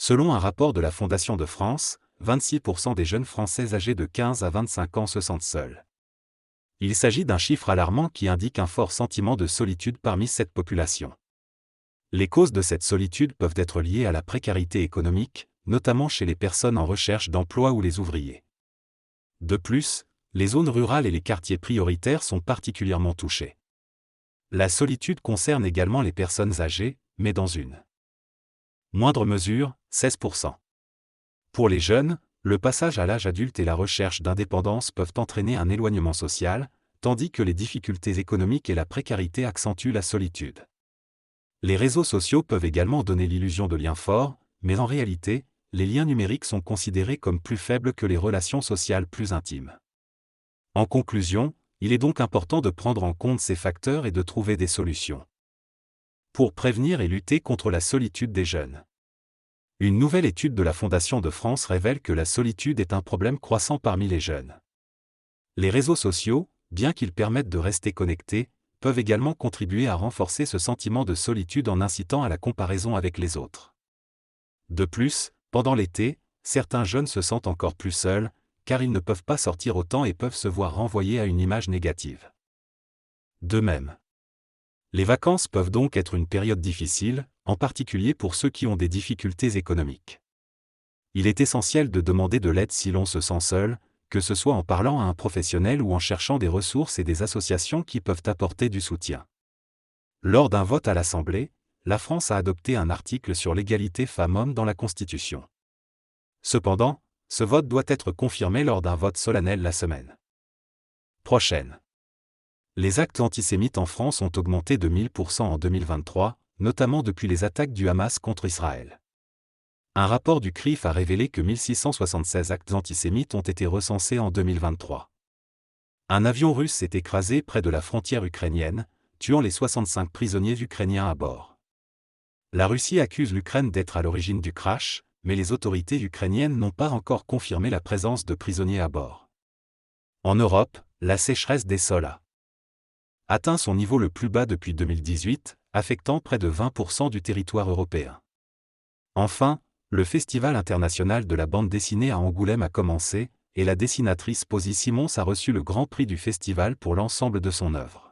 Selon un rapport de la Fondation de France, 26% des jeunes Français âgés de 15 à 25 ans se sentent seuls. Il s'agit d'un chiffre alarmant qui indique un fort sentiment de solitude parmi cette population. Les causes de cette solitude peuvent être liées à la précarité économique, notamment chez les personnes en recherche d'emploi ou les ouvriers. De plus, les zones rurales et les quartiers prioritaires sont particulièrement touchés. La solitude concerne également les personnes âgées, mais dans une moindre mesure, 16%. Pour les jeunes, le passage à l'âge adulte et la recherche d'indépendance peuvent entraîner un éloignement social, tandis que les difficultés économiques et la précarité accentuent la solitude. Les réseaux sociaux peuvent également donner l'illusion de liens forts, mais en réalité, les liens numériques sont considérés comme plus faibles que les relations sociales plus intimes. En conclusion, il est donc important de prendre en compte ces facteurs et de trouver des solutions pour prévenir et lutter contre la solitude des jeunes. Une nouvelle étude de la Fondation de France révèle que la solitude est un problème croissant parmi les jeunes. Les réseaux sociaux, bien qu'ils permettent de rester connectés, peuvent également contribuer à renforcer ce sentiment de solitude en incitant à la comparaison avec les autres. De plus, pendant l'été, certains jeunes se sentent encore plus seuls, car ils ne peuvent pas sortir autant et peuvent se voir renvoyer à une image négative. De même, les vacances peuvent donc être une période difficile, en particulier pour ceux qui ont des difficultés économiques. Il est essentiel de demander de l'aide si l'on se sent seul, que ce soit en parlant à un professionnel ou en cherchant des ressources et des associations qui peuvent apporter du soutien. Lors d'un vote à l'Assemblée, la France a adopté un article sur l'égalité femmes-hommes dans la Constitution. Cependant, ce vote doit être confirmé lors d'un vote solennel la semaine prochaine. Les actes antisémites en France ont augmenté de 1000% en 2023, notamment depuis les attaques du Hamas contre Israël. Un rapport du CRIF a révélé que 1676 actes antisémites ont été recensés en 2023. Un avion russe s'est écrasé près de la frontière ukrainienne, tuant les 65 prisonniers ukrainiens à bord. La Russie accuse l'Ukraine d'être à l'origine du crash, mais les autorités ukrainiennes n'ont pas encore confirmé la présence de prisonniers à bord. En Europe, la sécheresse des sols a atteint son niveau le plus bas depuis 2018, affectant près de 20% du territoire européen. Enfin, le Festival international de la bande dessinée à Angoulême a commencé, et la dessinatrice Posy Simons a reçu le grand prix du festival pour l'ensemble de son œuvre.